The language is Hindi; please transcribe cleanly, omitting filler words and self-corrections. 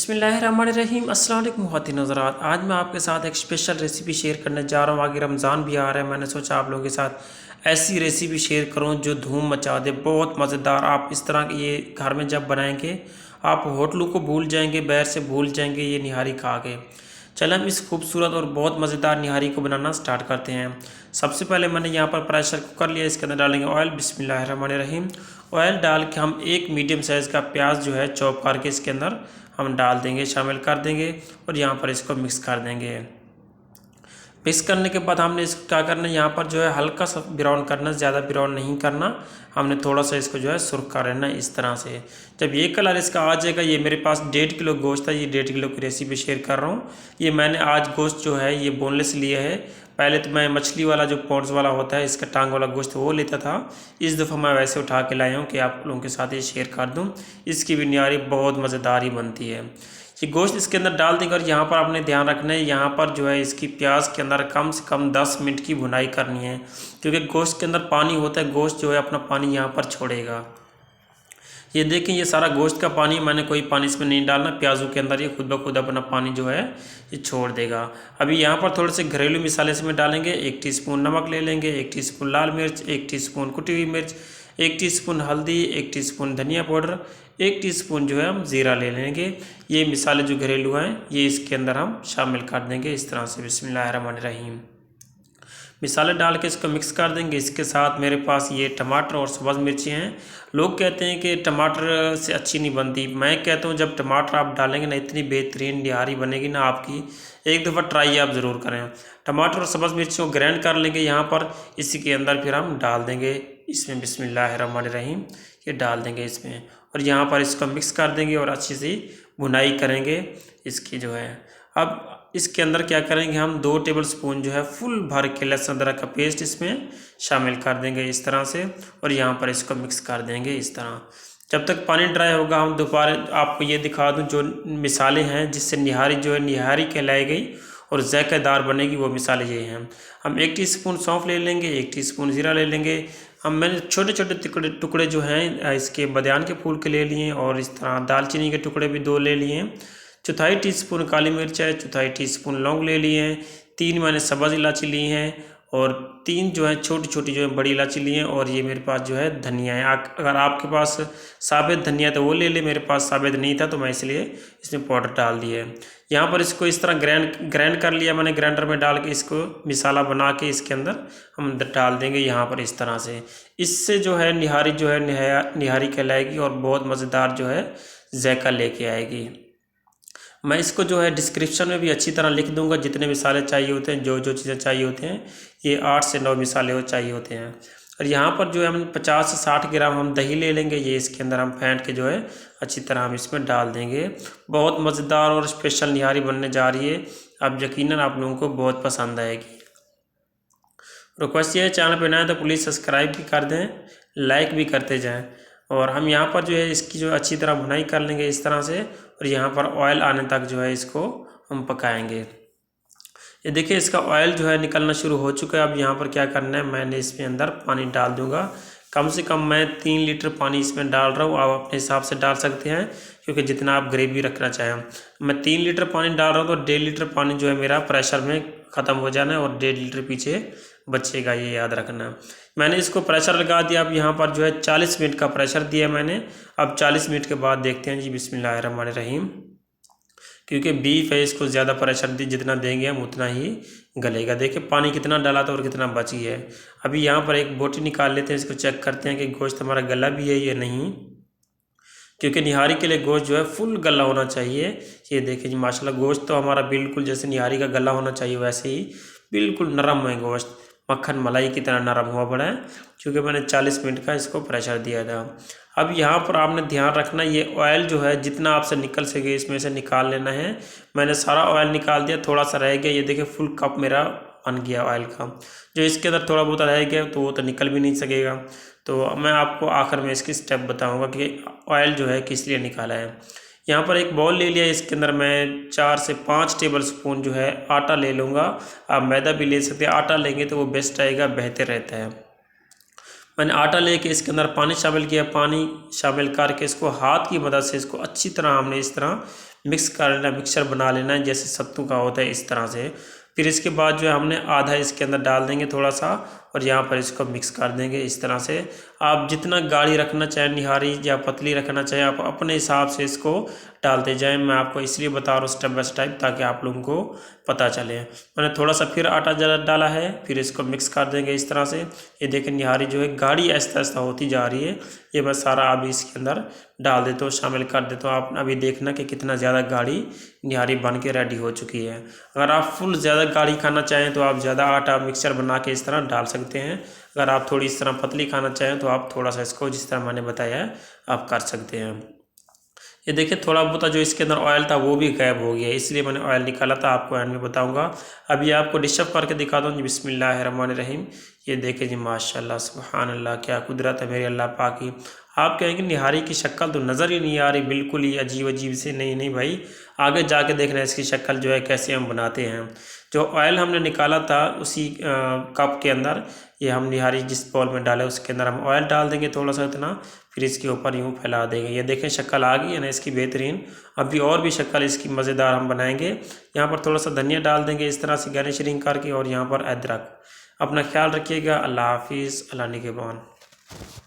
बिस्मिल्लाहिर्रहमानिर्रहीम। अस्सलाम वालेकुम ख़वातीन हज़रात। आज मैं आपके साथ एक स्पेशल रेसिपी शेयर करने जा रहा हूँ। आगे रमज़ान भी आ रहा है, मैंने सोचा आप लोगों के साथ ऐसी रेसिपी शेयर करूँ जो धूम मचा दे, बहुत मज़ेदार। आप इस तरह की ये घर में जब बनाएंगे आप होटलों को भूल जाएंगे, बाहर से भूल जाएंगे ये निहारी खा के। चलें हम इस खूबसूरत और बहुत मज़ेदार निहारी को बनाना स्टार्ट करते हैं। सबसे पहले मैंने यहाँ पर प्रेशर कुकर लिया, इसके अंदर डालेंगे ऑयल। बिस्मिल्लाहिर्रहमानिर्रहीम। ऑयल डाल के हम एक मीडियम साइज़ का प्याज जो है चॉप करके इसके अंदर हम डाल देंगे, शामिल कर देंगे और यहाँ पर इसको मिक्स कर देंगे। मिक्स करने के बाद हमने इसको क्या करना है, यहाँ पर जो है हल्का सा ब्राउन करना, ज़्यादा ब्राउन नहीं करना, हमने थोड़ा सा इसको जो है सुर्ख कर लेना इस तरह से। जब ये कलर इसका आ जाएगा, ये मेरे पास 1.5 किलो गोश्त है, ये 1.5 किलो की रेसिपी शेयर कर रहा हूँ। ये मैंने आज गोश्त जो है ये बोनलेस लिया है। पहले तो मैं मछली वाला जो पॉन्ड्स वाला होता है, इसका टांग वाला गोश्त वो लेता था। इस दफ़ा मैं वैसे उठा के लाया हूँ कि आप लोगों के साथ ये शेयर कर दूँ। इसकी भी निहारी बहुत मज़ेदार ही बनती है। ये गोश्त इसके अंदर डाल देंगे और यहाँ पर आपने ध्यान रखना है, यहाँ पर जो है इसकी प्याज के अंदर कम से कम 10 मिनट की भुनाई करनी है, क्योंकि गोश्त के अंदर पानी होता है, गोश्त जो है अपना पानी यहाँ पर छोड़ेगा। ये देखें, ये सारा गोश्त का पानी, मैंने कोई पानी इसमें नहीं डालना, प्याजों के अंदर ये खुद ब खुद अपना पानी जो है ये छोड़ देगा। अभी यहाँ पर थोड़े से घरेलू मसाले इसमें डालेंगे। 1 टीस्पून नमक ले लेंगे, 1 टीस्पून लाल मिर्च, 1 टीस्पून कुटी हुई मिर्च, 1 टीस्पून हल्दी, 1 टीस्पून धनिया पाउडर, 1 टीस्पून जो है हम ज़ीरा ले लेंगे। ये मसाले जो घरेलू हैं ये इसके अंदर हम शामिल कर देंगे इस तरह से। बिस्मिल्लाहिर्रहमानिर्रहीम। मसाले डाल के इसको मिक्स कर देंगे। इसके साथ मेरे पास ये टमाटर और सब्ज़ मिर्ची हैं। लोग कहते हैं कि टमाटर से अच्छी नहीं बनती, मैं कहता हूँ जब टमाटर आप डालेंगे ना, इतनी बेहतरीन निहारी बनेगी ना आपकी, एक दफ़ा ट्राई आप ज़रूर करें। टमाटर और सब्ज़ मिर्ची को ग्राइंड कर लेंगे यहाँ पर, इसी के अंदर फिर हम डाल देंगे इसमें। बिस्मिल्लाहिर्रहमानिर्रहीम। ये डाल देंगे इसमें और यहाँ पर इसको मिक्स कर देंगे और अच्छी सी भुनाई करेंगे इसकी जो है। अब इसके अंदर क्या करेंगे, हम 2 टेबल स्पून जो है फुल भर के लहसुन अदरक का पेस्ट इसमें शामिल कर देंगे इस तरह से और यहाँ पर इसको मिक्स कर देंगे इस तरह। जब तक पानी ड्राई होगा हम दोबारा आपको ये दिखा दूँ जो मिसाले हैं जिससे निहारी जो है निहारी कहलाई गई और ज़ायकेदार बनेगी, वो मिसाले ये हैं। हम 1 टीस्पून सौंफ ले लेंगे, 1 टीस्पून ज़ीरा ले लेंगे। हम मैंने छोटे छोटे टुकड़े जो हैं इसके बदियान के फूल के ले लिए और इस तरह दालचीनी के टुकड़े भी 2 ले लिए हैं। 1/4 टीस्पून काली मिर्च है, 1/4 टीस्पून लौंग ले लिए हैं, 3 मैंने सब्ज़ इलायची ली हैं और 3 जो है छोटी छोटी जो है बड़ी इलायची ली हैं। और ये मेरे पास जो है धनिया है, अगर आपके पास साबित धनिया तो वो ले ले, मेरे पास साबित नहीं था तो मैं इसलिए इसमें पाउडर डाल दिया है। यहाँ पर इसको इस तरह ग्राइंड कर लिया मैंने, ग्राइंडर में डाल के इसको मसाला बना के इसके अंदर हम डाल देंगे यहाँ पर इस तरह से। इससे जो है निहारी जो है निहारी कहलाएगी और बहुत मज़ेदार जो है जायका लेके आएगी। मैं इसको जो है डिस्क्रिप्शन में भी अच्छी तरह लिख दूंगा, जितने मसाले चाहिए होते हैं, जो जो चीज़ें चाहिए होते हैं, ये 8 से 9 मसाले चाहिए होते हैं। और यहाँ पर जो है हम 50 से 60 ग्राम हम दही ले लेंगे, ये इसके अंदर हम फेंट के जो है अच्छी तरह हम इसमें डाल देंगे। बहुत मज़ेदार और स्पेशल निहारी बनने जा रही है, अब यकीनन आप लोगों को बहुत पसंद आएगी। रिक्वेस्ट ये है, चैनल पर नए हैं तो प्लीज़ सब्सक्राइब भी कर दें, लाइक भी करते जाएँ। और हम यहाँ पर जो है इसकी जो अच्छी तरह भुनाई कर लेंगे इस तरह से और यहाँ पर ऑयल आने तक जो है इसको हम पकाएंगे। ये देखिए इसका ऑयल जो है निकलना शुरू हो चुका है। अब यहाँ पर क्या करना है, मैंने इसमें अंदर पानी डाल दूंगा। कम से कम मैं 3 लीटर पानी इसमें डाल रहा हूँ, आप अपने हिसाब से डाल सकते हैं क्योंकि जितना आप ग्रेवी रखना चाहें। मैं 3 लीटर पानी डाल रहा हूँ तो 1.5 लीटर पानी जो है मेरा प्रेशर में ख़त्म हो जाना है और 1.5 लीटर पीछे बचेगा, ये याद रखना। मैंने इसको प्रेशर लगा दिया। अब यहाँ पर जो है 40 मिनट का प्रेशर दिया मैंने। अब 40 मिनट के बाद देखते हैं जी। बिस्मिल्लाहिर्रहमानिर्रहीम। क्योंकि बीफ है, इसको ज़्यादा प्रेशर जितना देंगे हम उतना ही गलेगा। देखिए पानी कितना डाला था और कितना बची है। अभी यहाँ पर एक बोटी निकाल लेते हैं, इसको चेक करते हैं कि गोश्त हमारा गला भी है या नहीं, क्योंकि निहारी के लिए गोश्त जो है फुल गला होना चाहिए। ये देखिए जी माशाल्लाह, गोश्त तो हमारा बिल्कुल जैसे निहारी का गला होना चाहिए वैसे ही बिल्कुल नरम है गोश्त, मक्खन मलाई की तरह नरम हुआ पड़ा है, क्योंकि मैंने 40 मिनट का इसको प्रेशर दिया था। अब यहाँ पर आपने ध्यान रखना, ये ऑयल जो है जितना आपसे निकल सके इसमें से निकाल लेना है। मैंने सारा ऑयल निकाल दिया, थोड़ा सा रह गया। ये देखिए फुल कप मेरा बन गया ऑयल का। जो इसके अंदर थोड़ा बहुत रह गया तो वो तो निकल भी नहीं सकेगा। तो मैं आपको आखिर में इसकी स्टेप बताऊँगा कि ऑयल जो है किस लिए निकाला है। यहाँ पर एक बाउल ले लिया, इसके अंदर मैं 4 से 5 टेबल स्पून जो है आटा ले लूँगा। आप मैदा भी ले सकते हैं, आटा लेंगे तो वो बेस्ट आएगा, बेहतर रहता है। मैंने आटा लेके इसके अंदर पानी शामिल किया, पानी शामिल करके इसको हाथ की मदद से इसको अच्छी तरह हमने इस तरह मिक्स कर लेना, मिक्सचर बना लेना है जैसे सत्तू का होता है इस तरह से। फिर इसके बाद जो है हमने आधा इसके अंदर डाल देंगे थोड़ा सा, और यहाँ पर इसको मिक्स कर देंगे इस तरह से। आप जितना गाढ़ी रखना चाहें निहारी या पतली रखना चाहें, आप अपने हिसाब से इसको डालते जाएं। मैं आपको इसलिए बता रहा हूँ स्टेप बाय स्टेप, ताकि आप लोगों को पता चले। मैंने थोड़ा सा फिर आटा जरा डाला है, फिर इसको मिक्स कर देंगे इस तरह से। ये देखें निहारी जो है गाढ़ी आहिस्ता आहिस्ता होती जा रही है। ये मैं सारा अभी इसके अंदर डाल देता हूँ, शामिल कर देता हूँ। आप अभी देखना कि कितना ज़्यादा गाढ़ी निहारी बन के रेडी हो चुकी है। अगर आप फुल ज़्यादा गाढ़ी खाना चाहें तो आप ज़्यादा आटा मिक्सचर बना के इस तरह डाल सकते हैं। अगर आप थोड़ी इस तरह पतली खाना चाहें तो आप थोड़ा सा इसको जिस तरह मैंने बताया है आप कर सकते हैं। ये देखिए थोड़ा बहुत जो इसके अंदर ऑयल था वो भी गायब हो गया, इसलिए मैंने ऑयल निकाला था, आपको एंड में बताऊंगा। अभी आपको डिशअप करके दिखा दूँ जी। बिस्मिल्लाहिर्रहमानिर्रहीम। ये देखें जी माशाल्लाह सुभान अल्लाह, क्या कुदरत है मेरे अल्लाह पाक की। आप कहेंगे निहारी की शक्ल तो नज़र ही नहीं आ रही, बिल्कुल ही अजीब अजीब से। नहीं नहीं भाई, आगे जाके देखना इसकी शक्ल जो है कैसे हम बनाते हैं। जो ऑयल हमने निकाला था उसी कप के अंदर ये हम निहारी जिस बॉल में डाले उसके अंदर हम ऑयल डाल देंगे थोड़ा सा इतना, फिर इसके ऊपर यूँ फैला देंगे। ये देखें शक्ल आ गई है ना इसकी बेहतरीन। अभी और भी शक्ल इसकी मज़ेदार हम बनाएंगे। यहाँ पर थोड़ा सा धनिया डाल देंगे इस तरह से गार्निशिंग करके, और यहाँ पर अदरक। अपना ख्याल रखिएगा। अल्लाह हाफिज़, अल्लाह निगहबान।